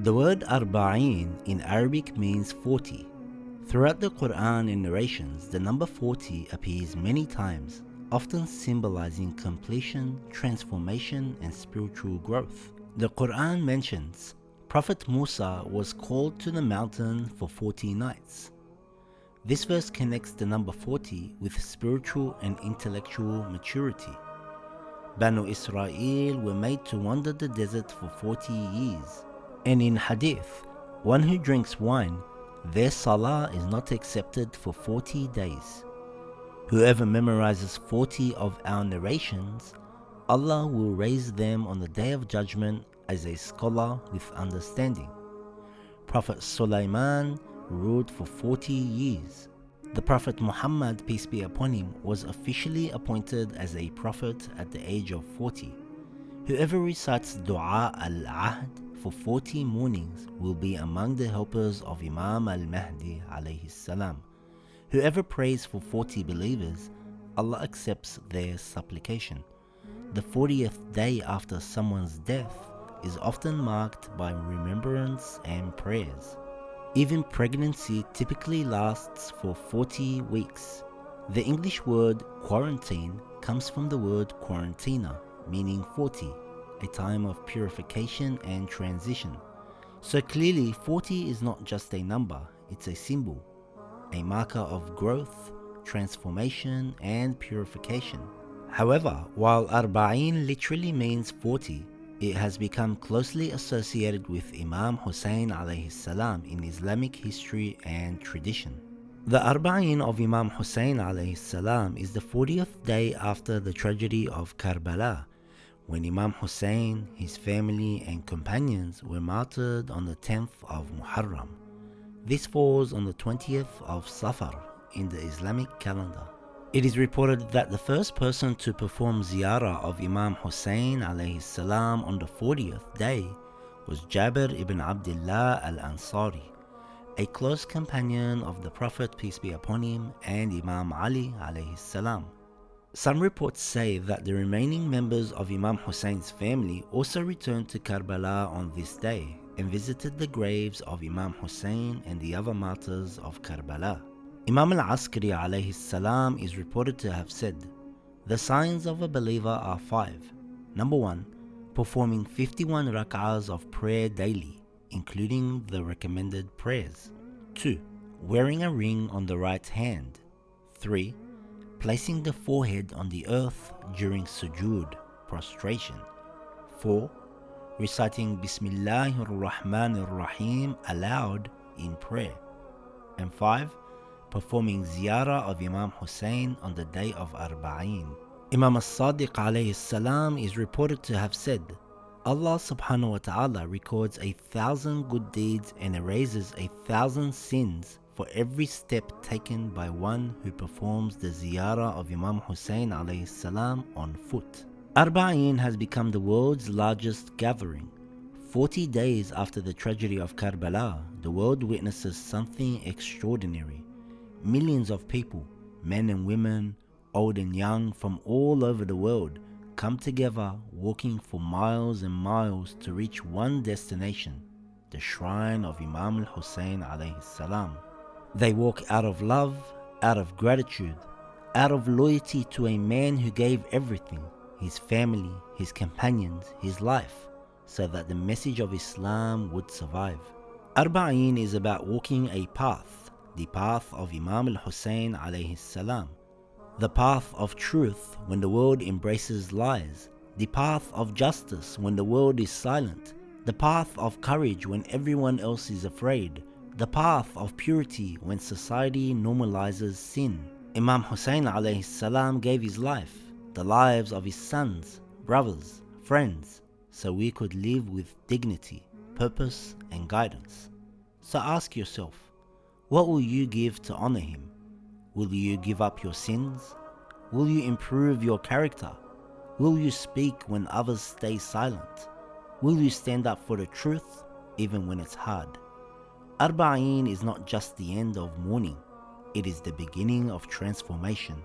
The word Arbaeen in Arabic means 40. Throughout the Quran and narrations, the number 40 appears many times, often symbolizing completion, transformation, and spiritual growth. The Quran mentions Prophet Musa was called to the mountain for 40 nights. This verse connects the number 40 with spiritual and intellectual maturity. Banu Israel were made to wander the desert for 40 years. And in Hadith, one who drinks wine, their salah is not accepted for 40 days. Whoever memorizes 40 of our narrations, Allah will raise them on the Day of Judgment as a scholar with understanding. Prophet Sulaiman ruled for 40 years. The Prophet Muhammad, peace be upon him, was officially appointed as a prophet at the age of 40. Whoever recites Dua al-Ahd for 40 mornings will be among the helpers of Imam al-Mahdi alayhi salam. Whoever prays for 40 believers, Allah accepts their supplication. The 40th day after someone's death is often marked by remembrance and prayers. Even pregnancy typically lasts for 40 weeks. The English word quarantine comes from the word quarantina, meaning 40, a time of purification and transition. So clearly 40 is not just a number, it's a symbol, a marker of growth, transformation, and purification. However, while Arbaeen literally means 40, it has become closely associated with Imam Husayn alayhi salam in Islamic history and tradition. The Arbaeen of Imam Husayn alayhi salam is the 40th day after the tragedy of Karbala, when Imam Husayn, his family and companions were martyred on the 10th of Muharram. This falls on the 20th of Safar in the Islamic calendar. It is reported that the first person to perform Ziyarah of Imam Husayn alayhi salam on the 40th day was Jabir ibn Abdullah al-Ansari, a close companion of the Prophet peace be upon him and Imam Ali alayhi salam. Some reports say that the remaining members of Imam Husayn's family also returned to Karbala on this day and visited the graves of Imam Husayn and the other martyrs of Karbala. Imam al-Askari alayhi salam is reported to have said, "The signs of a believer are 5. Number 1, performing 51 rak'ahs of prayer daily, including the recommended prayers. 2, wearing a ring on the right hand. 3, placing the forehead on the earth during sujood, prostration. 4, reciting Bismillahir Rahmanir Rahim aloud in prayer. And 5, performing Ziyarah of Imam Husayn on the day of Arbaeen." Imam as-Sadiq alayhi salam is reported to have said, "Allah subhanahu wa ta'ala records 1,000 good deeds and erases 1,000 sins for every step taken by one who performs the Ziyarah of Imam Husayn alayhi salam on foot." Arbaeen has become the world's largest gathering. 40 days after the tragedy of Karbala, the world witnesses something extraordinary. Millions of people, men and women, old and young, from all over the world come together, walking for miles and miles to reach one destination, the shrine of Imam al-Husayn alayhi salam. They walk out of love, out of gratitude, out of loyalty to a man who gave everything, his family, his companions, his life, so that the message of Islam would survive. Arbaeen is about walking a path, the path of Imam al-Husayn alayhi salam, the path of truth when the world embraces lies, the path of justice when the world is silent, the path of courage when everyone else is afraid, the path of purity when society normalizes sin. Imam Husayn alayhi salam gave his life, the lives of his sons, brothers, friends, so we could live with dignity, purpose and guidance. So ask yourself, what will you give to honor him? Will you give up your sins? Will you improve your character? Will you speak when others stay silent? Will you stand up for the truth even when it's hard? Arbaeen is not just the end of mourning, it is the beginning of transformation.